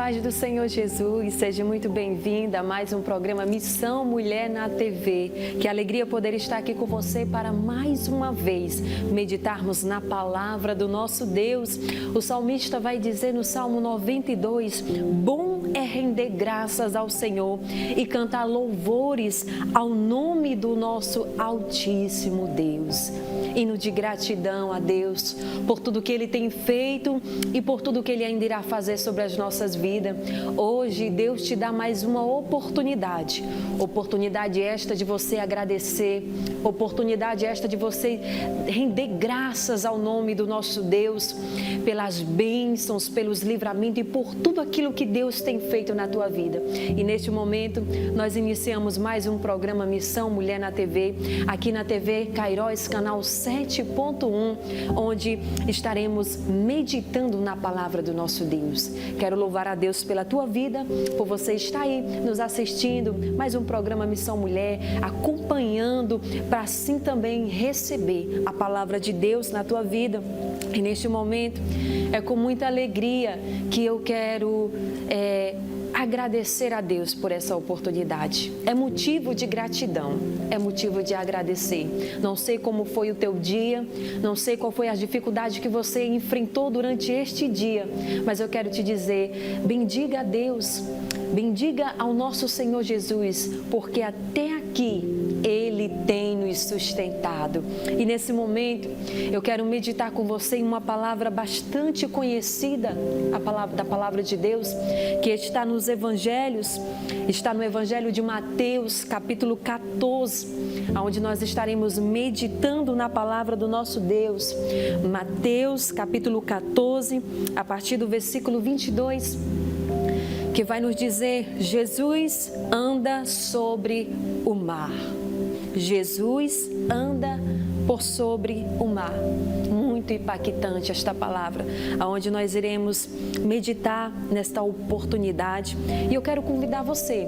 paz do Senhor Jesus, seja muito bem-vinda a mais um programa Missão Mulher na TV. Que alegria poder estar aqui com você para mais uma vez meditarmos na palavra do nosso Deus. O salmista vai dizer no Salmo 92, bom é render graças ao Senhor e cantar louvores ao nome do nosso Altíssimo Deus. Hino de gratidão a Deus por tudo que Ele tem feito e por tudo que Ele ainda irá fazer sobre as nossas vidas. Hoje Deus te dá mais uma oportunidade esta de você agradecer, oportunidade esta de você render graças ao nome do nosso Deus, pelas bênçãos, pelos livramentos e por tudo aquilo que Deus tem feito na tua vida. E neste momento nós iniciamos mais um programa Missão Mulher na TV, aqui na TV Kairos, canal 7.1, onde estaremos meditando na palavra do nosso Deus. Quero louvar a Deus pela tua vida, por você estar aí nos assistindo, mais um programa Missão Mulher, acompanhando, para assim também receber a palavra de Deus na tua vida. E neste momento, é com muita alegria que eu quero agradecer a Deus por essa oportunidade. É motivo de gratidão, é motivo de agradecer. Não sei como foi o teu dia, não sei qual foi a dificuldade que você enfrentou durante este dia, mas eu quero te dizer, bendiga a Deus, bendiga ao nosso Senhor Jesus, porque até aqui Ele tem nos sustentado. E nesse momento eu quero meditar com você em uma palavra bastante conhecida, da palavra de Deus, que está nos Evangelhos, está no Evangelho de Mateus, capítulo 14, onde nós estaremos meditando na palavra do nosso Deus. Mateus, capítulo 14, a partir do versículo 22, que vai nos dizer: Jesus anda sobre o mar. Jesus anda por sobre o mar. Muito impactante esta palavra, aonde nós iremos meditar nesta oportunidade. E eu quero convidar você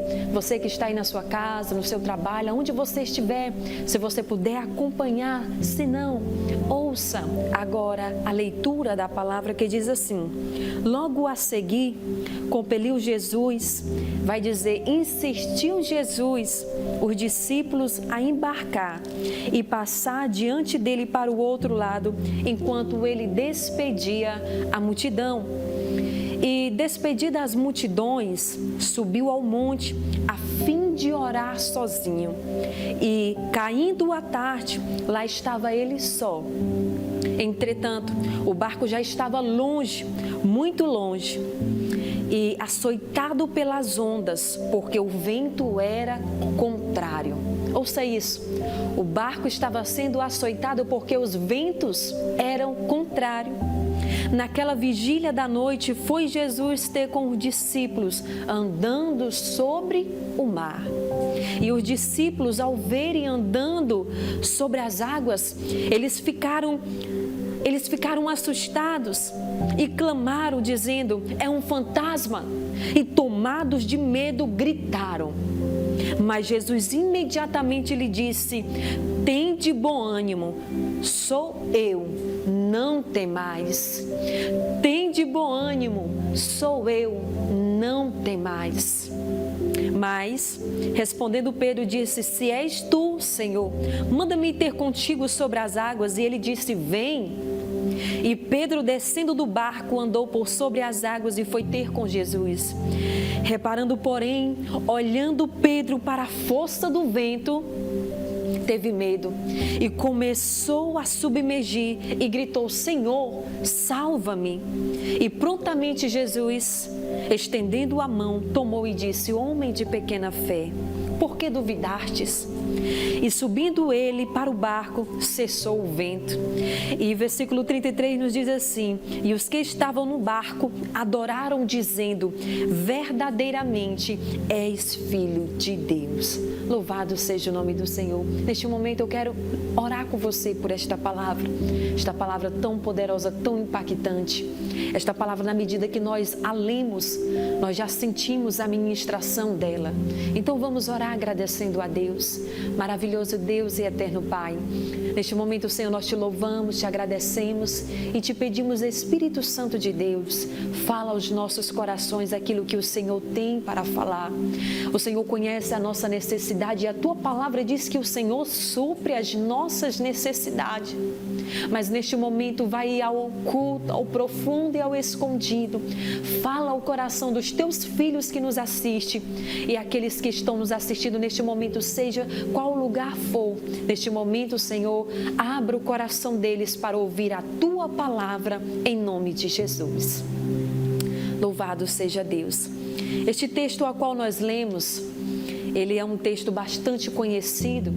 que está aí na sua casa, no seu trabalho, onde você estiver, se você puder acompanhar, se não, ouça agora a leitura da palavra que diz assim: logo a seguir, compeliu Jesus, vai dizer, insistiu Jesus, os discípulos a embarcar e passar diante dele para o outro lado, enquanto ele despedia a multidão. E despedida as multidões, subiu ao monte a fim de orar sozinho. E caindo a tarde, lá estava ele só. Entretanto, o barco já estava longe, muito longe, e açoitado pelas ondas, porque o vento era contrário. Ouça isso, o barco estava sendo açoitado porque os ventos eram contrários. Naquela vigília da noite, foi Jesus ter com os discípulos, andando sobre o mar. E os discípulos, ao verem andando sobre as águas, eles ficaram assustados e clamaram, dizendo, é um fantasma. E tomados de medo, gritaram. Mas Jesus imediatamente lhe disse, tende bom ânimo, sou eu, não temais. Tende bom ânimo, sou eu, não temais. Mas, respondendo Pedro, disse, se és tu, Senhor, manda-me ter contigo sobre as águas. E ele disse, vem. E Pedro, descendo do barco, andou por sobre as águas e foi ter com Jesus. Reparando, porém, olhando Pedro para a força do vento, teve medo e começou a submergir e gritou, Senhor, salva-me. E prontamente Jesus, estendendo a mão, tomou e disse, homem de pequena fé, por que duvidastes? E subindo ele para o barco, cessou o vento. E versículo 33 nos diz assim, e os que estavam no barco adoraram, dizendo, verdadeiramente és filho de Deus. Louvado seja o nome do Senhor. Neste momento eu quero orar com você por esta palavra tão poderosa, tão impactante. Esta palavra, na medida que nós a lemos, nós já sentimos a ministração dela. Então vamos orar agradecendo a Deus. Maravilhoso Deus e eterno Pai, Neste momento, Senhor, nós te louvamos, te agradecemos e te pedimos, Espírito Santo de Deus, fala aos nossos corações aquilo que o Senhor tem para falar. O Senhor conhece a nossa necessidade e a tua palavra diz que o Senhor supre as nossas necessidades. Mas neste momento vai ao oculto, ao profundo e ao escondido. Fala ao coração dos teus filhos que nos assistem e aqueles que estão nos assistindo neste momento, seja qual lugar for. Neste momento, Senhor, abra o coração deles para ouvir a tua palavra em nome de Jesus. Louvado seja Deus. Este texto ao qual nós lemos, ele é um texto bastante conhecido.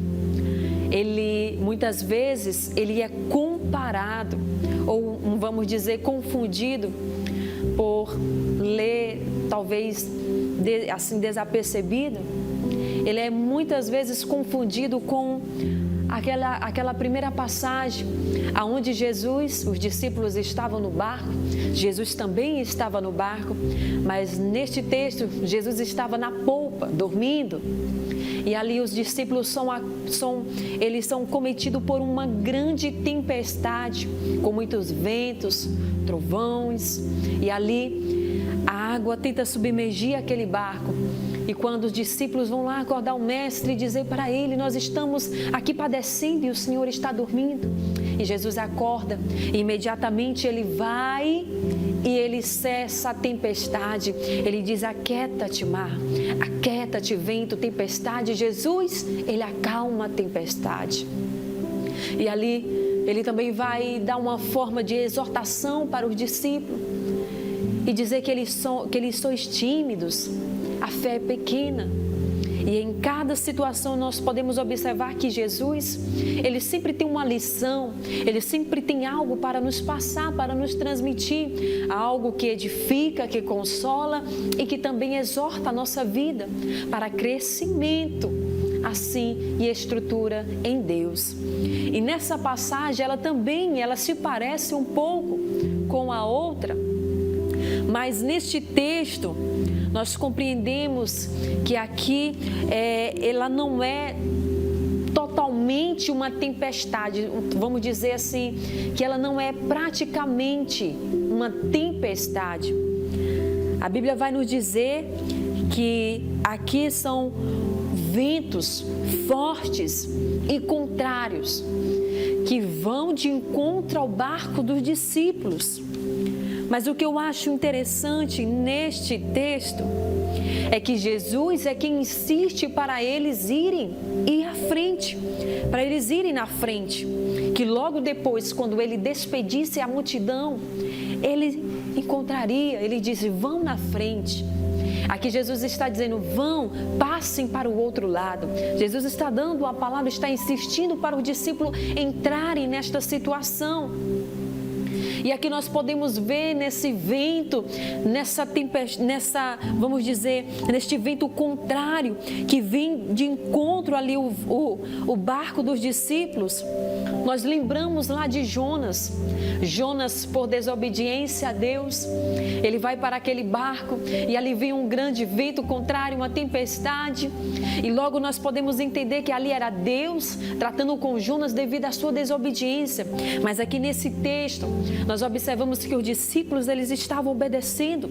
Ele, muitas vezes, ele é comparado, ou vamos dizer, confundido, por ler, talvez, assim, desapercebido. Ele é muitas vezes confundido com aquela primeira passagem, aonde Jesus, os discípulos estavam no barco, Jesus também estava no barco, mas neste texto, Jesus estava na polpa, dormindo. E ali os discípulos são cometidos por uma grande tempestade, com muitos ventos, trovões. E ali a água tenta submergir aquele barco. E quando os discípulos vão lá acordar o mestre e dizer para ele, nós estamos aqui padecendo e o Senhor está dormindo. E Jesus acorda e imediatamente ele vai e ele cessa a tempestade. Ele diz, aquieta-te mar, aquieta-te vento, tempestade. Jesus, ele acalma a tempestade. E ali ele também vai dar uma forma de exortação para os discípulos e dizer que eles sois tímidos, a fé é pequena. E em cada situação nós podemos observar que Jesus, ele sempre tem uma lição, ele sempre tem algo para nos passar, para nos transmitir, algo que edifica, que consola e que também exorta a nossa vida para crescimento, assim, e estrutura em Deus. E nessa passagem, ela se parece um pouco com a outra, mas neste texto, nós compreendemos que aqui ela não é totalmente uma tempestade, vamos dizer assim, que ela não é praticamente uma tempestade. A Bíblia vai nos dizer que aqui são ventos fortes e contrários, que vão de encontro ao barco dos discípulos. Mas o que eu acho interessante neste texto é que Jesus é quem insiste para eles irem à frente, para eles irem na frente, que logo depois, quando ele despedisse a multidão, ele encontraria, ele disse, vão na frente. Aqui Jesus está dizendo, vão, passem para o outro lado. Jesus está dando a palavra, está insistindo para o discípulo entrarem nesta situação. E aqui nós podemos ver nesse vento, vamos dizer, neste vento contrário, que vem de encontro ali o barco dos discípulos. Nós lembramos lá de Jonas. Jonas, por desobediência a Deus, ele vai para aquele barco e ali vem um grande vento contrário, uma tempestade. E logo nós podemos entender que ali era Deus tratando com Jonas devido à sua desobediência. Mas aqui nesse texto, nós observamos que os discípulos, eles estavam obedecendo.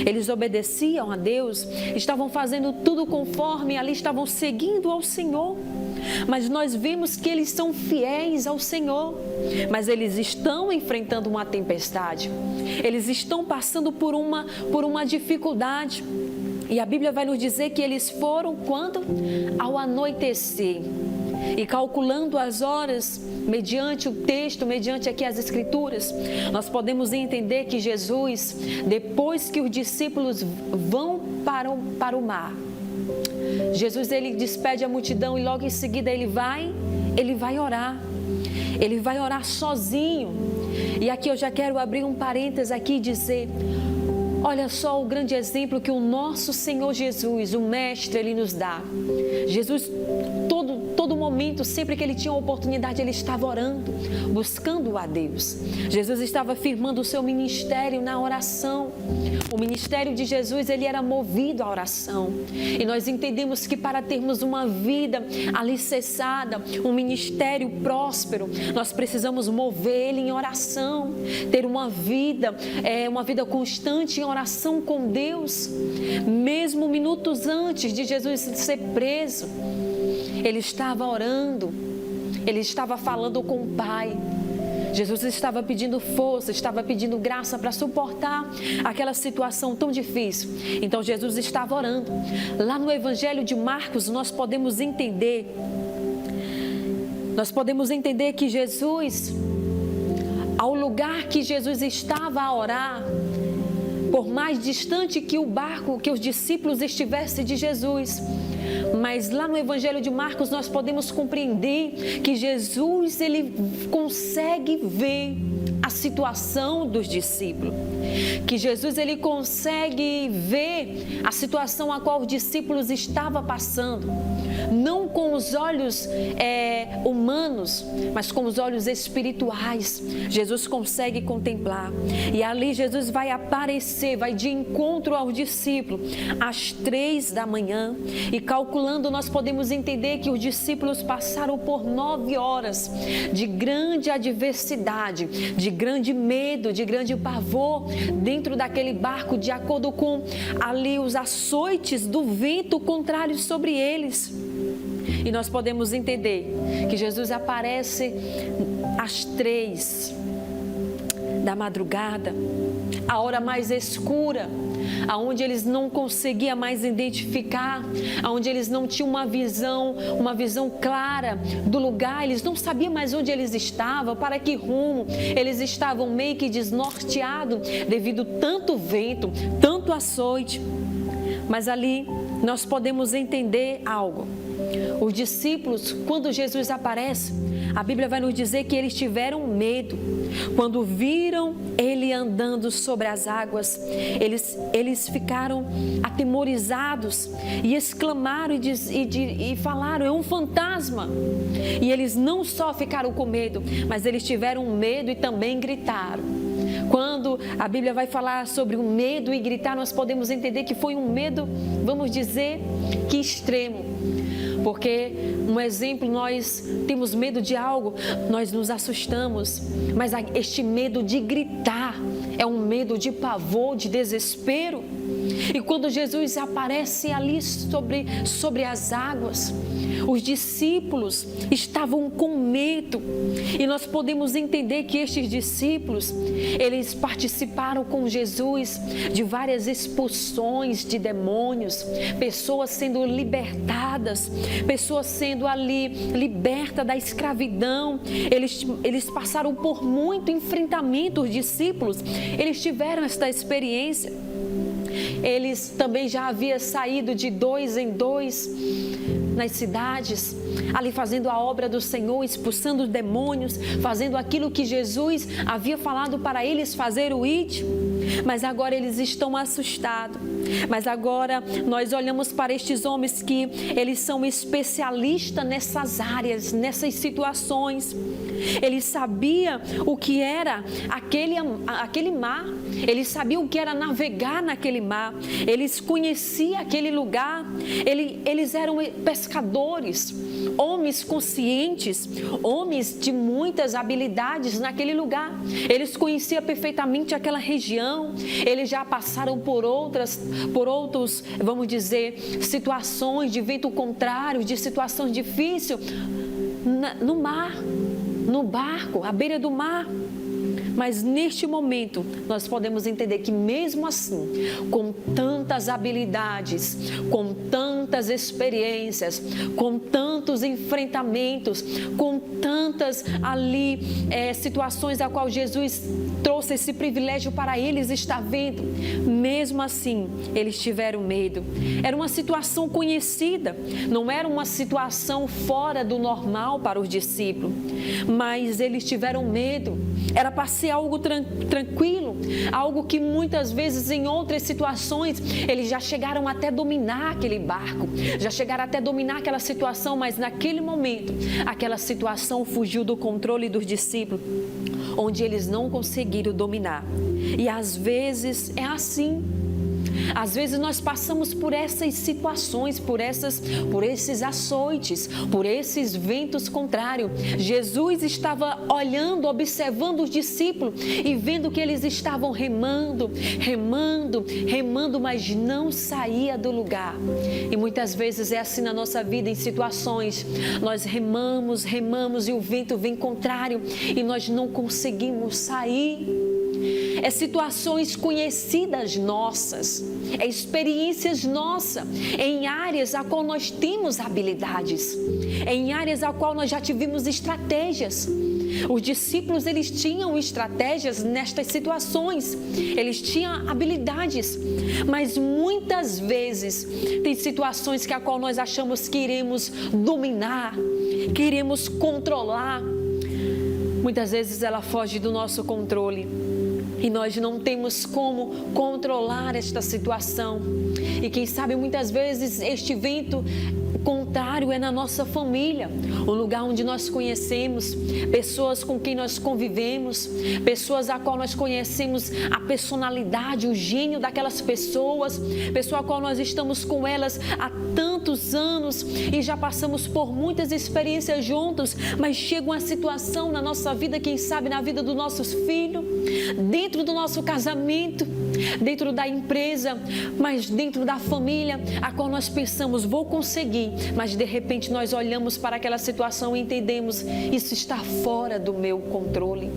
Eles obedeciam a Deus, estavam fazendo tudo conforme, ali estavam seguindo ao Senhor. Mas nós vemos que eles são fiéis ao Senhor, mas eles estão enfrentando uma tempestade, eles estão passando por uma dificuldade. E a Bíblia vai nos dizer que eles foram quando? Ao anoitecer. E calculando as horas, mediante o texto, mediante aqui as Escrituras, nós podemos entender que Jesus, depois que os discípulos vão para o mar, Jesus, ele despede a multidão e logo em seguida ele vai orar. Ele vai orar sozinho. E aqui eu já quero abrir um parênteses aqui e dizer, olha só o grande exemplo que o nosso Senhor Jesus, o Mestre, ele nos dá. Jesus, todo momento, sempre que ele tinha oportunidade, ele estava orando, buscando a Deus. Jesus estava firmando o seu ministério na oração. O ministério de Jesus, ele era movido à oração. E nós entendemos que para termos uma vida alicerçada, um ministério próspero, nós precisamos mover ele em oração, ter uma vida constante em oração com Deus. Mesmo minutos antes de Jesus ser preso, ele estava orando, ele estava falando com o Pai. Jesus estava pedindo força, estava pedindo graça para suportar aquela situação tão difícil. Então Jesus estava orando. Lá no Evangelho de Marcos nós podemos entender que Jesus, ao lugar que Jesus estava a orar, por mais distante que o barco, que os discípulos estivessem de Jesus, mas lá no Evangelho de Marcos nós podemos compreender que Jesus, ele consegue ver a situação dos discípulos, que Jesus, ele consegue ver a situação a qual os discípulos estavam passando, não com os olhos humanos, mas com os olhos espirituais. Jesus consegue contemplar, e ali Jesus vai aparecer, vai de encontro aos discípulos às 3 da manhã, e calculando nós podemos entender que os discípulos passaram por 9 horas de grande adversidade, de grande medo, de grande pavor dentro daquele barco, de acordo com ali os açoites do vento contrário sobre eles. E nós podemos entender que Jesus aparece às 3 da madrugada, a hora mais escura, aonde eles não conseguiam mais identificar, aonde eles não tinham uma visão clara do lugar, eles não sabiam mais onde eles estavam, para que rumo, eles estavam meio que desnorteados devido tanto vento, tanto açoite. Mas ali nós podemos entender algo. Os discípulos, quando Jesus aparece, a Bíblia vai nos dizer que eles tiveram medo. Quando viram ele andando sobre as águas, eles ficaram atemorizados e exclamaram e falaram: é um fantasma. E eles não só ficaram com medo, mas eles tiveram medo e também gritaram. Quando a Bíblia vai falar sobre o medo e gritar, nós podemos entender que foi um medo, vamos dizer, que extremo. Porque, um exemplo, nós temos medo de algo, nós nos assustamos, mas este medo de gritar é um medo de pavor, de desespero. E quando Jesus aparece ali sobre as águas, os discípulos estavam com medo. E nós podemos entender que estes discípulos, eles participaram com Jesus de várias expulsões de demônios, pessoas sendo libertadas, pessoas sendo ali libertas da escravidão. Eles passaram por muito enfrentamento, os discípulos, eles tiveram esta experiência. Eles também já haviam saído de 2 em 2 nas cidades, ali fazendo a obra do Senhor, expulsando os demônios, fazendo aquilo que Jesus havia falado para eles fazer, o ide. Mas agora eles estão assustados. Mas agora nós olhamos para estes homens que eles são especialistas nessas áreas, nessas situações. Eles sabiam o que era aquele mar, eles sabiam o que era navegar naquele mar, eles conheciam aquele lugar, eles eram pescadores, homens conscientes, homens de muitas habilidades naquele lugar. Eles conheciam perfeitamente aquela região, eles já passaram por outros, vamos dizer, situações de vento contrário, de situações difíceis no mar, no barco, à beira do mar. Mas neste momento, nós podemos entender que mesmo assim, com tantas habilidades, com tantas experiências, com tantos enfrentamentos, com tantas ali situações a qual Jesus trouxe esse privilégio para eles estar vendo, mesmo assim, eles tiveram medo. Era uma situação conhecida, não era uma situação fora do normal para os discípulos, mas eles tiveram medo. Era para ser ser algo tranquilo, algo que muitas vezes em outras situações eles já chegaram até dominar aquele barco, já chegaram até dominar aquela situação, mas naquele momento, aquela situação fugiu do controle dos discípulos, onde eles não conseguiram dominar. E às vezes é assim. Às vezes nós passamos por essas situações, por esses açoites, por esses ventos contrários. Jesus estava olhando, observando os discípulos e vendo que eles estavam remando, mas não saía do lugar. E muitas vezes é assim na nossa vida, em situações, nós remamos e o vento vem contrário e nós não conseguimos sair. É situações conhecidas nossas, é experiências nossas, em áreas a qual nós temos habilidades, em áreas a qual nós já tivemos estratégias. Os discípulos, eles tinham estratégias nestas situações, eles tinham habilidades, mas muitas vezes tem situações que a qual nós achamos que iremos dominar, que iremos controlar. Muitas vezes ela foge do nosso controle. E nós não temos como controlar esta situação. E quem sabe muitas vezes este vento contrário é na nossa família, o lugar onde nós conhecemos, pessoas com quem nós convivemos, pessoas a qual nós conhecemos a personalidade, o gênio daquelas pessoas, pessoa a qual nós estamos com elas há tantos anos e já passamos por muitas experiências juntos, mas chega uma situação na nossa vida, quem sabe na vida dos nossos filhos, dentro do nosso casamento, dentro da empresa, mas dentro da família, a qual nós pensamos, vou conseguir, mas de repente nós olhamos para aquela situação e entendemos, isso está fora do meu controle.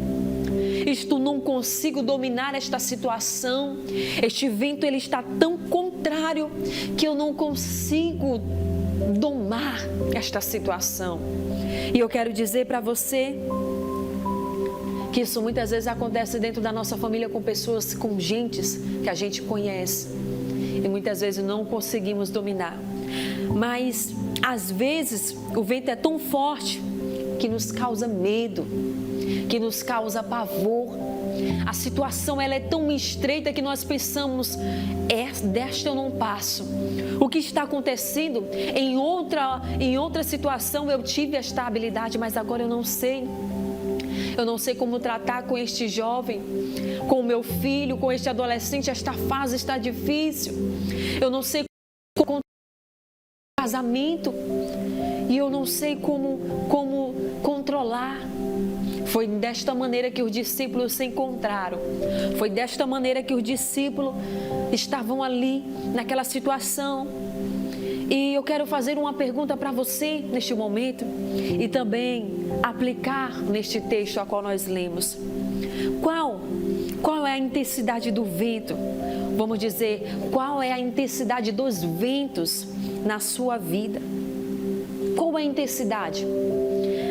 Isto não consigo dominar esta situação. Este vento ele está tão contrário que eu não consigo domar esta situação. E eu quero dizer para você que isso muitas vezes acontece dentro da nossa família com pessoas, com gentes que a gente conhece e muitas vezes não conseguimos dominar. Mas às vezes o vento é tão forte que nos causa medo, que nos causa pavor. A situação ela é tão estreita que nós pensamos, desta eu não passo. O que está acontecendo em outra situação eu tive esta habilidade, mas agora eu não sei. Eu não sei como tratar com este jovem, com o meu filho, com este adolescente. Esta fase está difícil. Eu não sei como casamento e eu não sei como controlar. Foi desta maneira que os discípulos se encontraram. Foi desta maneira que os discípulos estavam ali, naquela situação. E eu quero fazer uma pergunta para você neste momento e também aplicar neste texto a qual nós lemos. Qual é a intensidade do vento? Vamos dizer, qual é a intensidade dos ventos na sua vida? Qual é a intensidade?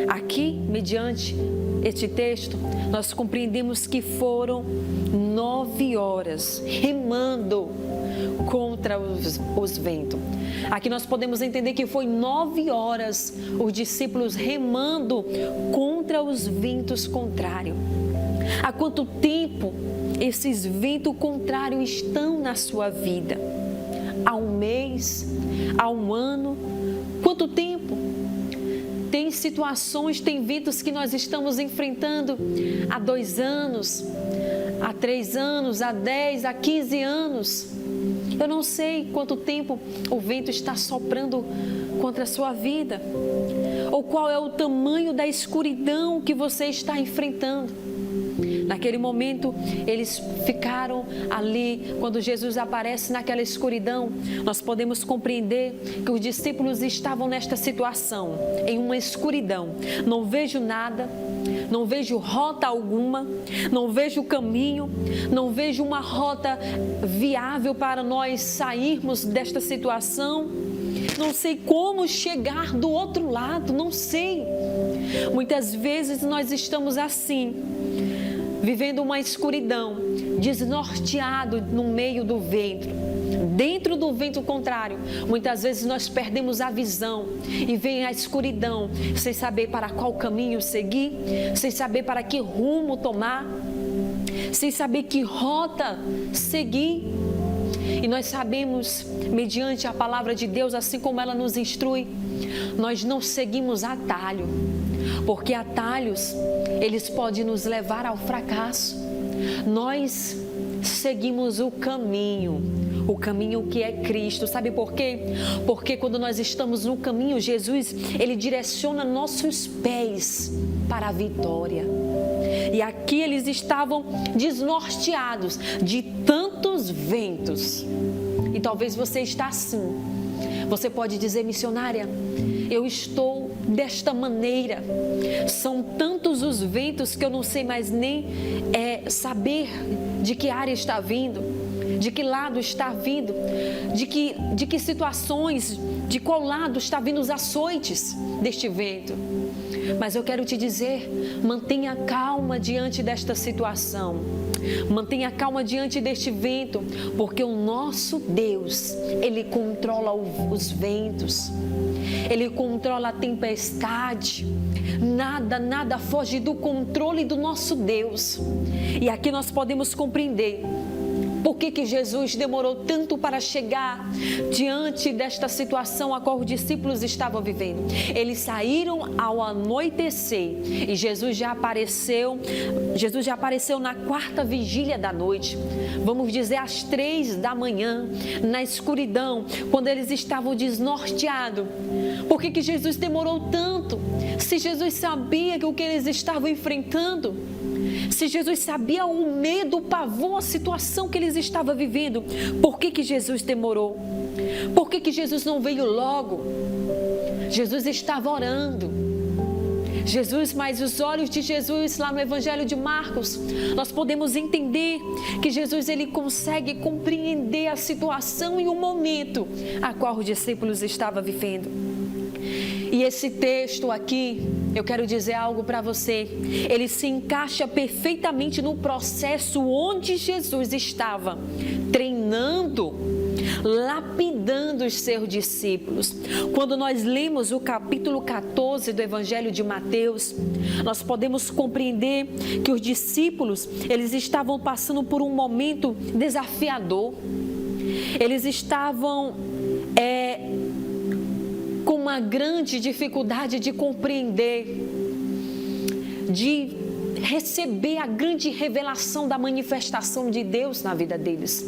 Aqui, mediante este texto, nós compreendemos que foram 9 horas remando contra os ventos. Aqui nós podemos entender que foi 9 horas os discípulos remando contra os ventos contrários. Há quanto tempo esses ventos contrários estão na sua vida? Há um mês? Há um ano? Quanto tempo? Tem situações, tem ventos que nós estamos enfrentando há 2 anos, há 3 anos, há 10, há 15 anos. Eu não sei quanto tempo o vento está soprando contra a sua vida. Ou qual é o tamanho da escuridão que você está enfrentando. Naquele momento, eles ficaram ali, quando Jesus aparece naquela escuridão, nós podemos compreender que os discípulos estavam nesta situação, em uma escuridão. Não vejo nada, não vejo rota alguma, não vejo caminho, não vejo uma rota viável para nós sairmos desta situação. Não sei como chegar do outro lado, não sei. Muitas vezes nós estamos assim, vivendo uma escuridão, desnorteado no meio do vento, dentro do vento contrário. Muitas vezes nós perdemos a visão e vem a escuridão, sem saber para qual caminho seguir, sem saber para que rumo tomar. sem saber que rota seguir. E nós sabemos, mediante a palavra de Deus, assim como ela nos instrui, nós não seguimos atalho, porque atalhos, eles podem nos levar ao fracasso. Nós seguimos o caminho que é Cristo. Sabe por quê? Porque quando nós estamos no caminho, Jesus, ele direciona nossos pés para a vitória. E aqui eles estavam desnorteados de tantos ventos. E talvez você está assim. Você pode dizer: missionária, eu estou desta maneira. São tantos os ventos que eu não sei mais nem saber de que área está vindo, de que lado está vindo, de que situações, de qual lado está vindo os açoites deste vento. Mas eu quero te dizer, mantenha calma diante desta situação. Mantenha calma diante deste vento, porque o nosso Deus, ele controla os ventos. Ele controla a tempestade. Nada foge do controle do nosso Deus. E aqui nós podemos compreender por que Jesus demorou tanto para chegar diante desta situação a qual os discípulos estavam vivendo. Eles saíram ao anoitecer e Jesus já apareceu na quarta vigília da noite, vamos dizer às 3 da manhã, na escuridão, quando eles estavam desnorteados. Por que Jesus demorou tanto? Se Jesus sabia que o que eles estavam enfrentando, se Jesus sabia o medo, o pavor, a situação que eles estavam vivendo, por que Jesus demorou? Por que Jesus não veio logo? Jesus estava orando. Mas os olhos de Jesus, lá no Evangelho de Marcos, nós podemos entender que Jesus, ele consegue compreender a situação e o momento a qual os discípulos estavam vivendo. E esse texto aqui, eu quero dizer algo para você, ele se encaixa perfeitamente no processo onde Jesus estava treinando, lapidando os seus discípulos. Quando nós lemos o capítulo 14 do Evangelho de Mateus, nós podemos compreender que os discípulos, eles estavam passando por um momento desafiador. Eles estavam com uma grande dificuldade de compreender, de receber a grande revelação da manifestação de Deus na vida deles.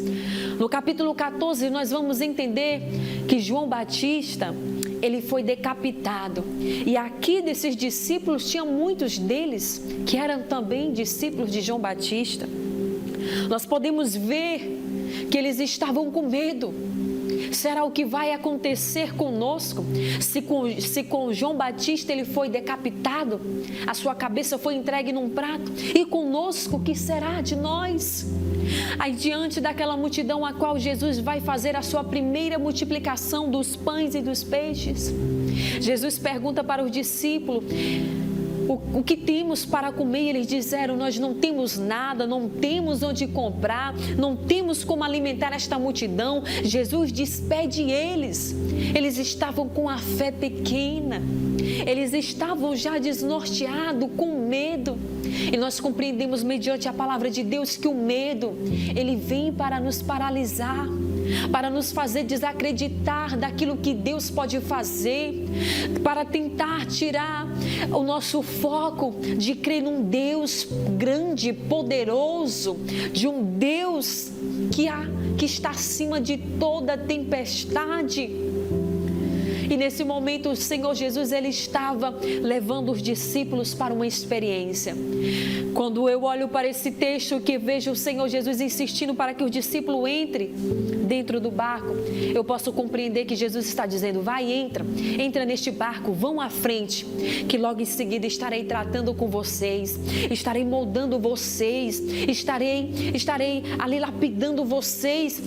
No capítulo 14, nós vamos entender que João Batista, ele foi decapitado. E aqui desses discípulos, tinha muitos deles que eram também discípulos de João Batista. Nós podemos ver que eles estavam com medo. Será o que vai acontecer conosco? Se com João Batista ele foi decapitado, a sua cabeça foi entregue num prato, e conosco, o que será de nós? Aí diante daquela multidão a qual Jesus vai fazer a sua primeira multiplicação dos pães e dos peixes, Jesus pergunta para os discípulos: o que temos para comer? Eles disseram: nós não temos nada, não temos onde comprar, não temos como alimentar esta multidão. Jesus despede eles. Eles estavam com a fé pequena, eles estavam já desnorteados, com medo. E nós compreendemos mediante a palavra de Deus que o medo, ele vem para nos paralisar, para nos fazer desacreditar daquilo que Deus pode fazer, para tentar tirar o nosso foco de crer num Deus grande, poderoso, de um Deus que está acima de toda tempestade. E nesse momento o Senhor Jesus, ele estava levando os discípulos para uma experiência. Quando eu olho para esse texto, que vejo o Senhor Jesus insistindo para que os discípulos entrem dentro do barco, eu posso compreender que Jesus está dizendo: vai, entra neste barco, vão à frente, que logo em seguida estarei tratando com vocês, estarei moldando vocês, estarei ali lapidando vocês,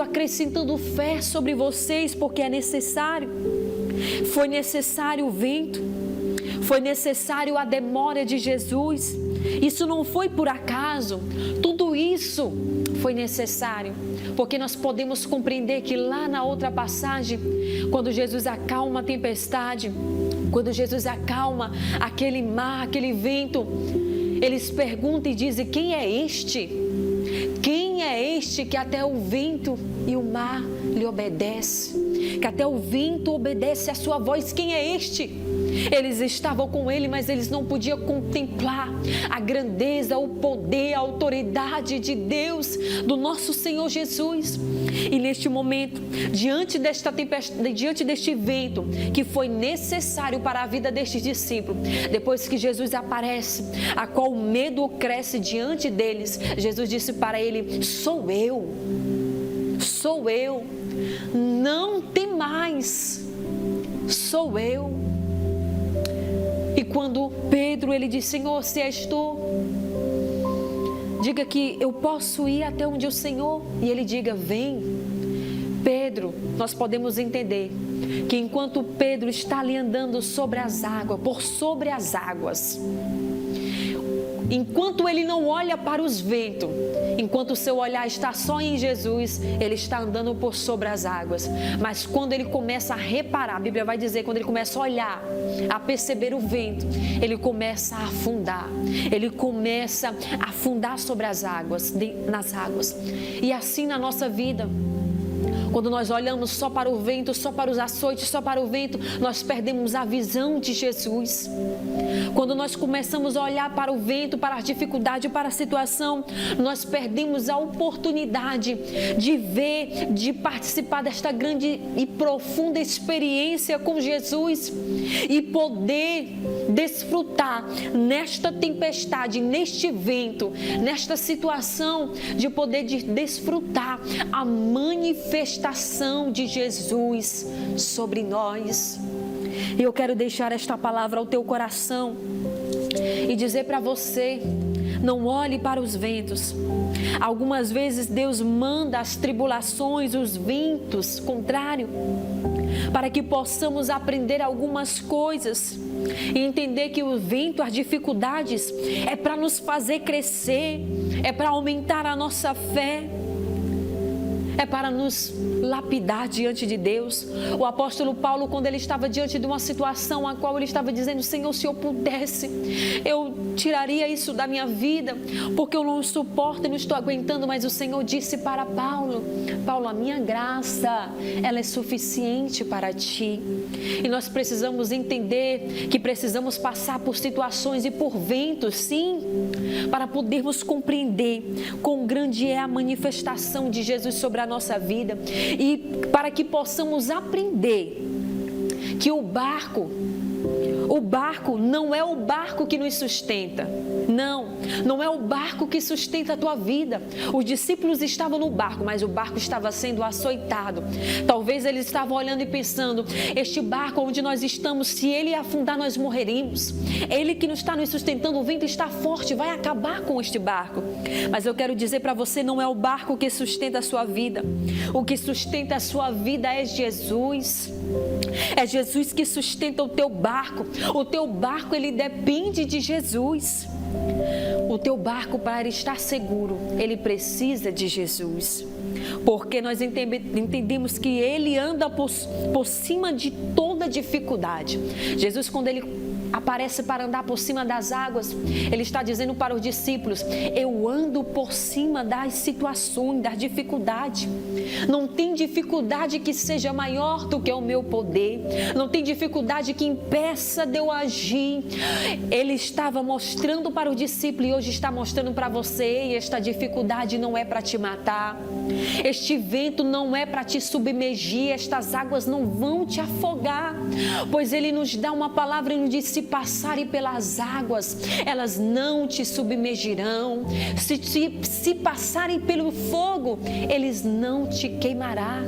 acrescentando fé sobre vocês, porque é necessário. Foi necessário o vento, foi necessário a demora de Jesus. Isso não foi por acaso, tudo isso foi necessário, porque nós podemos compreender que lá na outra passagem, quando Jesus acalma a tempestade, quando Jesus acalma aquele mar, aquele vento, eles perguntam e dizem: quem é este? Quem é este que até o vento e o mar lhe obedece? Que até o vento obedece à sua voz? Quem é este? Eles estavam com ele, mas eles não podiam contemplar a grandeza, o poder, a autoridade de Deus, do nosso Senhor Jesus. E neste momento, diante desta tempestade, diante deste vento que foi necessário para a vida destes discípulos, depois que Jesus aparece, a qual o medo cresce diante deles, Jesus disse para ele: sou eu, não temais, sou eu. E quando Pedro, ele diz: Senhor, se és tu, diga que eu posso ir até onde o Senhor, e ele diga: vem. Pedro, nós podemos entender que enquanto Pedro está ali andando sobre as águas, por sobre as águas, enquanto ele não olha para os ventos, enquanto o seu olhar está só em Jesus, ele está andando por sobre as águas. Mas quando ele começa a reparar, a Bíblia vai dizer, quando ele começa a olhar, a perceber o vento, ele começa a afundar. Ele começa a afundar sobre as águas, nas águas. E assim na nossa vida, quando nós olhamos só para o vento, só para os açoites, só para o vento, nós perdemos a visão de Jesus. Quando nós começamos a olhar para o vento, para a dificuldade, para a situação, nós perdemos a oportunidade de ver, de participar desta grande e profunda experiência com Jesus e poder desfrutar nesta tempestade, neste vento, nesta situação, de poder desfrutar a manifestação de Jesus sobre nós. E eu quero deixar esta palavra ao teu coração e dizer para você: não olhe para os ventos. Algumas vezes Deus manda as tribulações, os ventos contrários, para que possamos aprender algumas coisas e entender que o vento, as dificuldades, é para nos fazer crescer, é para aumentar a nossa fé, é para nos lapidar diante de Deus. O apóstolo Paulo, quando ele estava diante de uma situação a qual ele estava dizendo: Senhor, se eu pudesse, eu tiraria isso da minha vida, porque eu não suporto e não estou aguentando. Mas o Senhor disse para Paulo: Paulo, a minha graça, ela é suficiente para ti. E nós precisamos entender que precisamos passar por situações e por ventos, sim, para podermos compreender quão grande é a manifestação de Jesus sobre a nossa vida, e para que possamos aprender que o barco não é o barco que nos sustenta. Não é o barco que sustenta a tua vida. Os discípulos estavam no barco, mas o barco estava sendo açoitado. Talvez eles estavam olhando e pensando: este barco onde nós estamos, se ele afundar, nós morreríamos. Ele que nos está nos sustentando, o vento está forte, vai acabar com este barco. Mas eu quero dizer para você: não é o barco que sustenta a sua vida. O que sustenta a sua vida é Jesus. É Jesus que sustenta o teu barco. O teu barco, ele depende de Jesus. O teu barco, para estar seguro, ele precisa de Jesus. Porque nós entendemos que ele anda por cima de toda dificuldade. Jesus, quando ele aparece para andar por cima das águas, ele está dizendo para os discípulos: eu ando por cima das situações, das dificuldades. Não tem dificuldade que seja maior do que o meu poder. Não tem dificuldade que impeça de eu agir. Ele estava mostrando para os discípulos e hoje está mostrando para você: e esta dificuldade não é para te matar. Este vento não é para te submergir. Estas águas não vão te afogar. Pois ele nos dá uma palavra e nos diz: se passarem pelas águas, elas não te submergirão. Se passarem pelo fogo, eles não te queimará.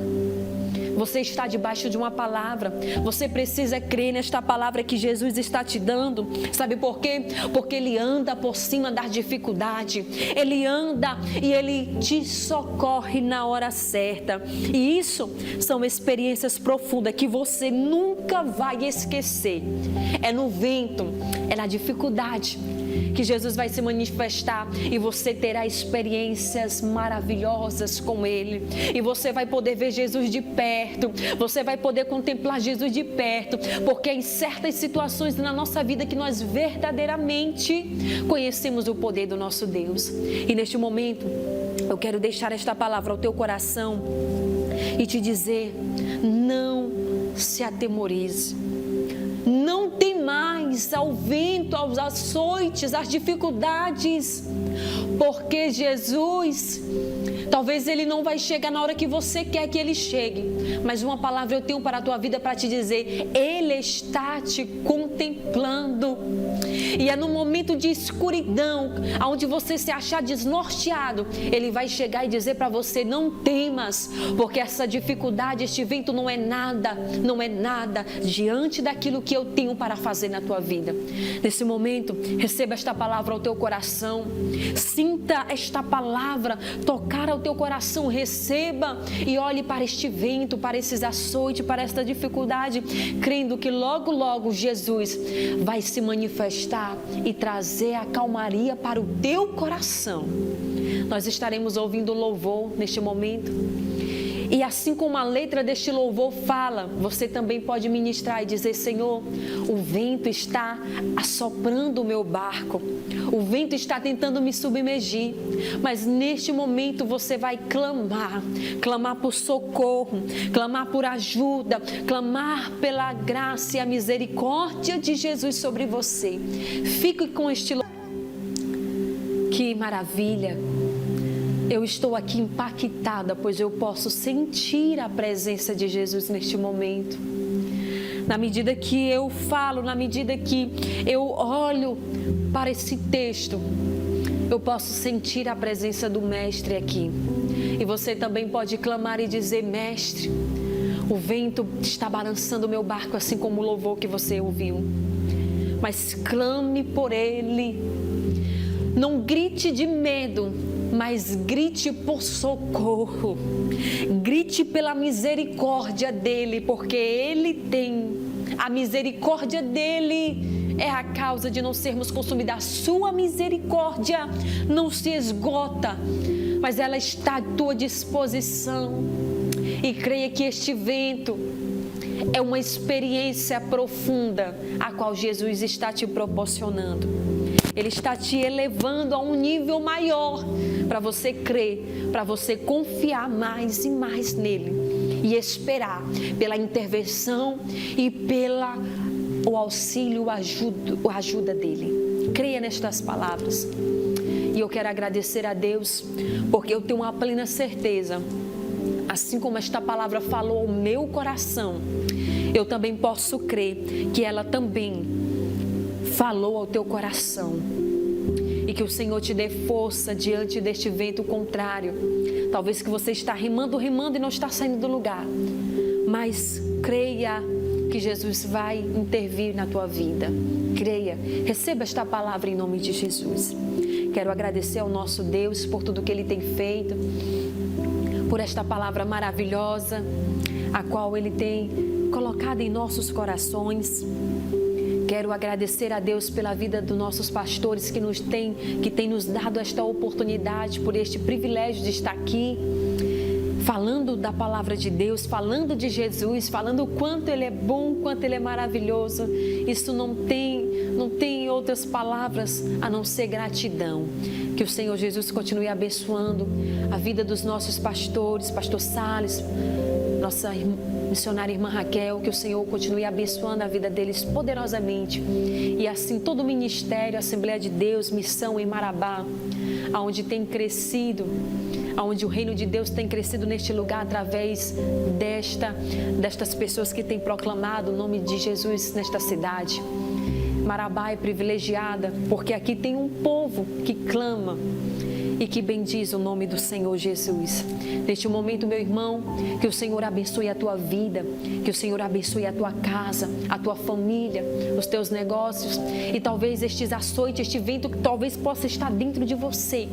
Você está debaixo de uma palavra. Você precisa crer nesta palavra que Jesus está te dando. Sabe por quê? Porque ele anda por cima da dificuldade. Ele anda e ele te socorre na hora certa. E isso são experiências profundas que você nunca vai esquecer. É no vento, é na dificuldade que Jesus vai se manifestar e você terá experiências maravilhosas com ele. E você vai poder ver Jesus de perto. perto, você vai poder contemplar Jesus de perto, porque em certas situações na nossa vida que nós verdadeiramente conhecemos o poder do nosso Deus. E neste momento, eu quero deixar esta palavra ao teu coração e te dizer: não se atemorize. Não temais ao vento, aos açoites, às dificuldades, porque Jesus, talvez Ele não vai chegar na hora que você quer que Ele chegue, mas uma palavra eu tenho para a tua vida para te dizer: Ele está te contemplando. E é no momento de escuridão, onde você se achar desnorteado, Ele vai chegar e dizer para você: não temas, porque essa dificuldade, este vento não é nada diante daquilo que eu tenho para fazer na tua vida. Nesse momento, receba esta palavra ao teu coração, sinta esta palavra tocar ao teu coração, receba e olhe para este vento, para esses açoites, para esta dificuldade, crendo que logo, logo Jesus vai se manifestar e trazer a calmaria para o teu coração. Nós estaremos ouvindo louvor neste momento. E assim como a letra deste louvor fala, você também pode ministrar e dizer: Senhor, o vento está assoprando o meu barco, o vento está tentando me submergir, mas neste momento você vai clamar por socorro, clamar por ajuda, clamar pela graça e a misericórdia de Jesus sobre você. Fique com este louvor. Que maravilha! Eu estou aqui impactada, pois eu posso sentir a presença de Jesus neste momento. Na medida que eu falo, na medida que eu olho para esse texto, eu posso sentir a presença do Mestre aqui. E você também pode clamar e dizer: Mestre, o vento está balançando o meu barco, assim como o louvor que você ouviu. Mas clame por Ele. Não grite de medo, mas grite por socorro, grite pela misericórdia dEle, porque Ele tem, a misericórdia dEle é a causa de não sermos consumidos. A sua misericórdia não se esgota, mas ela está à tua disposição. E creia que este vento é uma experiência profunda a qual Jesus está te proporcionando. Ele está te elevando a um nível maior para você crer, para você confiar mais e mais nele e esperar pela intervenção e pelo auxílio, a ajuda dele. Creia nestas palavras. E eu quero agradecer a Deus, porque eu tenho uma plena certeza, assim como esta palavra falou ao meu coração, eu também posso crer que ela também falou ao teu coração. E que o Senhor te dê força diante deste vento contrário. Talvez que você está remando e não está saindo do lugar. Mas creia que Jesus vai intervir na tua vida. Creia, receba esta palavra em nome de Jesus. Quero agradecer ao nosso Deus por tudo que Ele tem feito, por esta palavra maravilhosa, a qual Ele tem colocado em nossos corações. Quero agradecer a Deus pela vida dos nossos pastores que tem nos dado esta oportunidade, por este privilégio de estar aqui, falando da palavra de Deus, falando de Jesus, falando o quanto Ele é bom, quanto Ele é maravilhoso. Isso não tem outras palavras a não ser gratidão. Que o Senhor Jesus continue abençoando a vida dos nossos pastores, pastor Salles, nossa missionária irmã Raquel, que o Senhor continue abençoando a vida deles poderosamente. E assim todo o ministério, Assembleia de Deus, Missão em Marabá, aonde tem crescido, aonde o reino de Deus tem crescido neste lugar através destas pessoas que têm proclamado o nome de Jesus nesta cidade. Marabá é privilegiada porque aqui tem um povo que clama e que bendiz o nome do Senhor Jesus. Neste momento, meu irmão, que o Senhor abençoe a tua vida, que o Senhor abençoe a tua casa, a tua família, os teus negócios e talvez estes açoites, este vento que talvez possa estar dentro de você,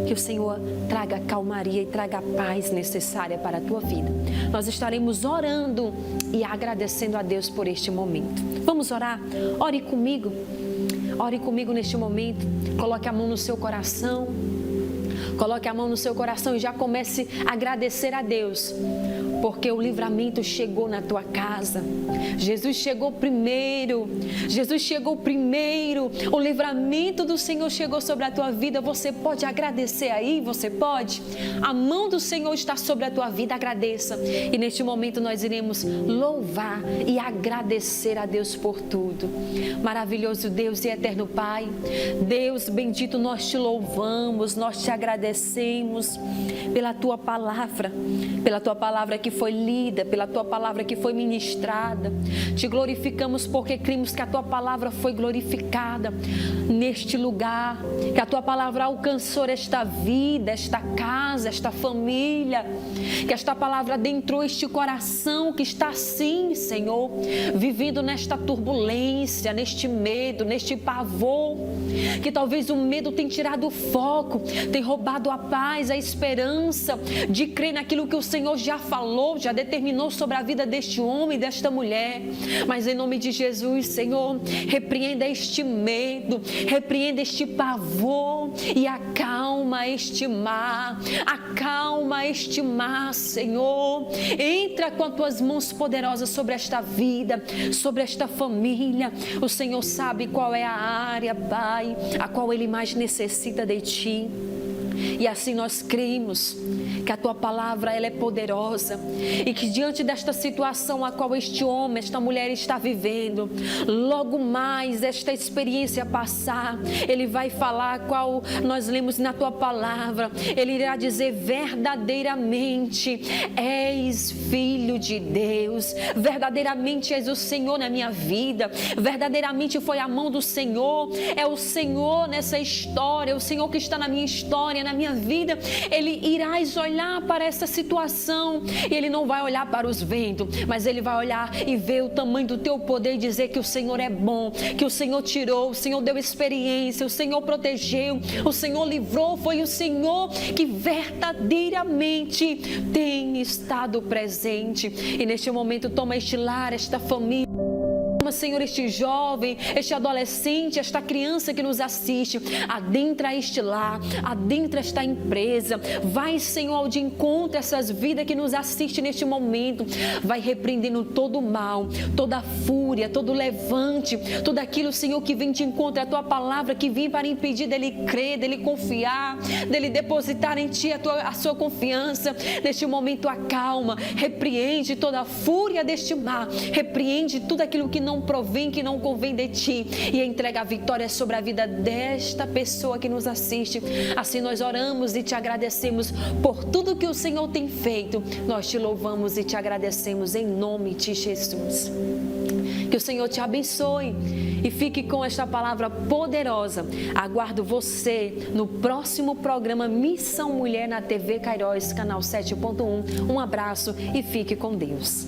que o Senhor traga calmaria e traga a paz necessária para a tua vida. Nós estaremos orando e agradecendo a Deus por este momento. Vamos orar? Ore comigo neste momento, coloque a mão no seu coração. Coloque a mão no seu coração e já comece a agradecer a Deus porque o livramento chegou na tua casa. Jesus chegou primeiro. Jesus chegou primeiro. O livramento do Senhor chegou sobre a tua vida. Você pode agradecer aí? Você pode? A mão do Senhor está sobre a tua vida. Agradeça. E neste momento nós iremos louvar e agradecer a Deus por tudo. Maravilhoso Deus e eterno Pai, Deus bendito, nós te louvamos, nós te agradecemos pela tua palavra que foi lida, pela tua palavra que foi ministrada. Te glorificamos porque cremos que a tua palavra foi glorificada neste lugar, que a tua palavra alcançou esta vida, esta casa, esta família, que esta palavra adentrou este coração que está assim, Senhor, vivendo nesta turbulência, neste medo, neste pavor, que talvez o medo tenha tirado o foco, tem roubado a paz, a esperança de crer naquilo que o Senhor já falou, já determinou sobre a vida deste homem, desta mulher. Mas em nome de Jesus, Senhor, repreenda este medo, repreenda este pavor e acalma este mar, Senhor. Entra com as tuas mãos poderosas sobre esta vida, sobre esta família. O Senhor sabe qual é a área, Pai, a qual Ele mais necessita de Ti. E assim nós cremos que a tua palavra ela é poderosa e que diante desta situação a qual este homem, esta mulher está vivendo, logo mais esta experiência passar, ele vai falar qual nós lemos na tua palavra, ele irá dizer verdadeiramente és filho de Deus, verdadeiramente és o Senhor na minha vida, verdadeiramente foi a mão do Senhor, é o Senhor nessa história, é o Senhor que está na minha história, na minha vida. Ele irás olhar para essa situação e ele não vai olhar para os ventos, mas ele vai olhar e ver o tamanho do teu poder e dizer que o Senhor é bom, que o Senhor tirou, o Senhor deu experiência, o Senhor protegeu, o Senhor livrou, foi o Senhor que verdadeiramente tem estado presente. E neste momento toma este lar, esta família, Senhor, este jovem, este adolescente, esta criança que nos assiste, adentra este lar, adentra esta empresa, vai, Senhor, ao de encontro a essas vidas que nos assistem neste momento, vai repreendendo todo o mal, toda a fúria, todo o levante, tudo aquilo, Senhor, que vem de encontro à tua palavra, que vem para impedir dele crer, dele confiar, dele depositar em ti a sua confiança. Neste momento acalma, repreende toda a fúria deste mar, repreende tudo aquilo que não provém, que não convém de ti, e entrega a vitória sobre a vida desta pessoa que nos assiste. Assim nós oramos e te agradecemos por tudo que o Senhor tem feito. Nós te louvamos e te agradecemos em nome de Jesus. Que o Senhor te abençoe e fique com esta palavra poderosa. Aguardo você no próximo programa Missão Mulher na TV Kairos, canal 7.1. Um abraço e fique com Deus.